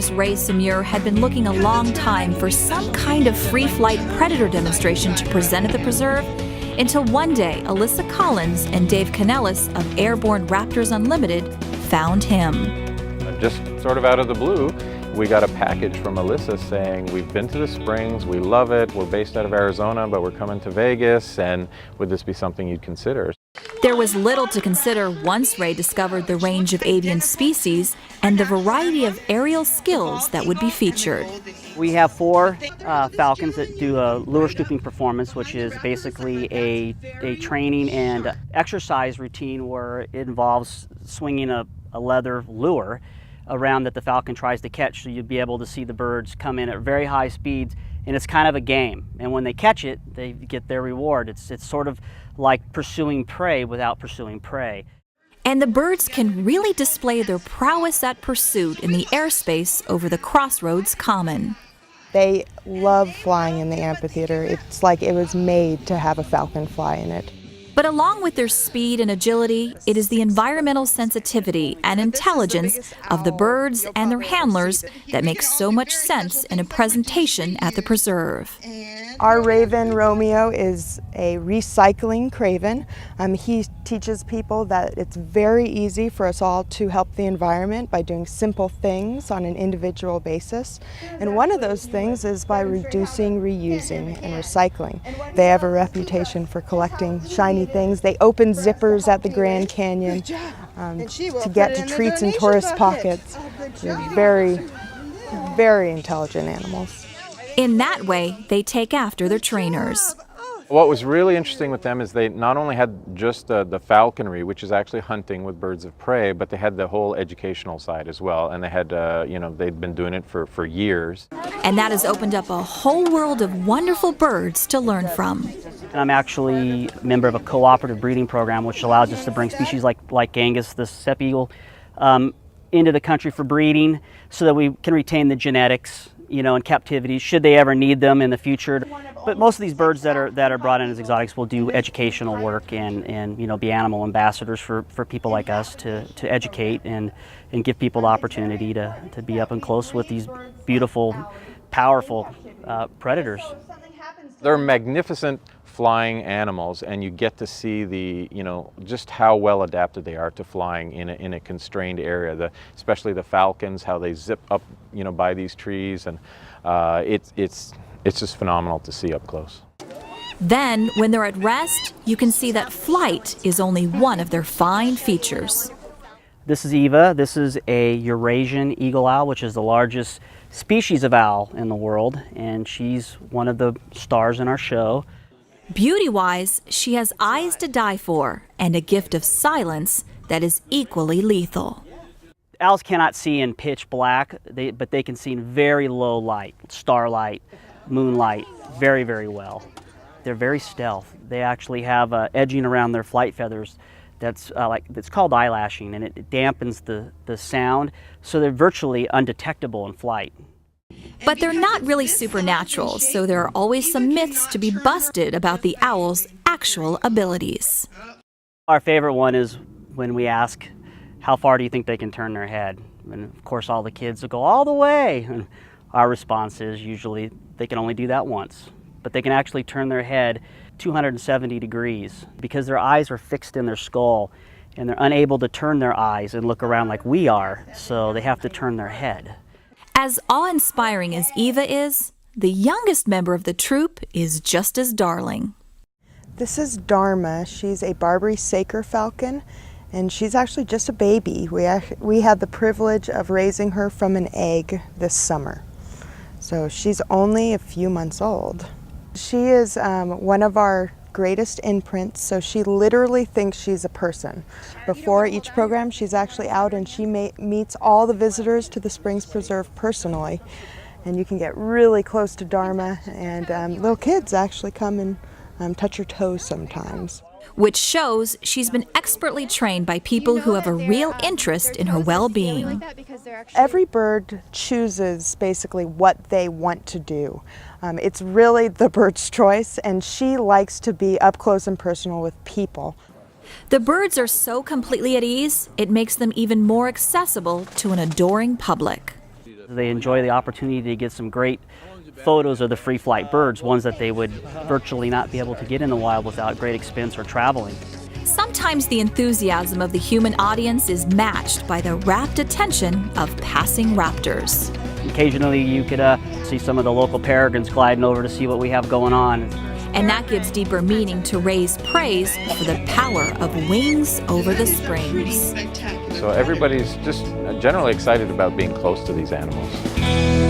biologist Ray Samure had been looking a long time for some kind of free-flight predator demonstration to present at the preserve, until one day Alyssa Collins and Dave Canellis of Airborne Raptors Unlimited found him. Just sort of out of the blue, we got a package from Alyssa saying, we've been to the Springs, we love it, we're based out of Arizona, but we're coming to Vegas, and would this be something you'd consider? There was little to consider once Ray discovered the range of avian species and the variety of aerial skills that would be featured. We have 4 falcons that do a lure stooping performance, which is basically a training and exercise routine where it involves swinging a leather lure around that the falcon tries to catch, so you'll be able to see the birds come in at very high speeds, and it's kind of a game. And when they catch it, they get their reward. It's sort of like pursuing prey without pursuing prey. And the birds can really display their prowess at pursuit in the airspace over the Crossroads Common. They love flying in the amphitheater. It's like it was made to have a falcon fly in it. But along with their speed and agility, it is the environmental sensitivity and intelligence of the birds and their handlers that makes so much sense in a presentation at the preserve. Our raven, Romeo, is a recycling craven. He teaches people that it's very easy for us all to help the environment by doing simple things on an individual basis. And one of those things is by reducing, reusing, and recycling. They have a reputation for collecting shiny things. They open zippers at the Grand Canyon to get to treats in tourist pockets. They're very, very intelligent animals. In that way, they take after their trainers. What was really interesting with them is they not only had just the falconry, which is actually hunting with birds of prey, but they had the whole educational side as well. And they had, they'd been doing it for years. And that has opened up a whole world of wonderful birds to learn from. I'm actually a member of a cooperative breeding program, which allows us to bring species like Angus, the steppe eagle, into the country for breeding so that we can retain the genetics, in captivity, should they ever need them in the future. But most of these birds that are brought in as exotics will do educational work and be animal ambassadors for people like us to educate and give people the opportunity to be up and close with these beautiful, powerful predators. They're magnificent flying animals, and you get to see just how well adapted they are to flying in a constrained area. Especially the falcons, how they zip up, by these trees, and it's just phenomenal to see up close. Then, when they're at rest, you can see that flight is only one of their fine features. This is Eva. This is a Eurasian eagle owl, which is the largest species of owl in the world, and she's one of the stars in our show. Beauty-wise, she has eyes to die for and a gift of silence that is equally lethal. Owls cannot see in pitch black, but they can see in very low light, starlight, moonlight, very, very well. They're very stealth. They actually have edging around their flight feathers that's called eyelashing, and it dampens the sound, so they're virtually undetectable in flight. But they're not really supernatural, so there are always some myths to be busted about the owl's actual abilities. Our favorite one is when we ask, how far do you think they can turn their head? And of course all the kids will go, all the way. And our response is usually they can only do that once. But they can actually turn their head 270 degrees because their eyes are fixed in their skull and they're unable to turn their eyes and look around like we are, so they have to turn their head. As awe-inspiring as Eva is, the youngest member of the troupe is just as darling. This is Dharma. She's a Barbary Saker falcon, and she's actually just a baby. We had the privilege of raising her from an egg this summer. So she's only a few months old. She is one of our greatest imprints, so she literally thinks she's a person. Before each program, she's actually out and she meets all the visitors to the Springs Preserve personally. And you can get really close to Dharma, and little kids actually come and touch her toes sometimes. Which shows she's been expertly trained by people who have a real interest in her well-being. Every bird chooses basically what they want to do. It's really the bird's choice, and she likes to be up close and personal with people. The birds are so completely at ease, it makes them even more accessible to an adoring public. They enjoy the opportunity to get some great photos of the free flight birds, ones that they would virtually not be able to get in the wild without great expense or traveling. Sometimes the enthusiasm of the human audience is matched by the rapt attention of passing raptors. Occasionally you could see some of the local peregrines gliding over to see what we have going on. And that gives deeper meaning to Ray's praise for the power of wings over the springs. So everybody's just generally excited about being close to these animals.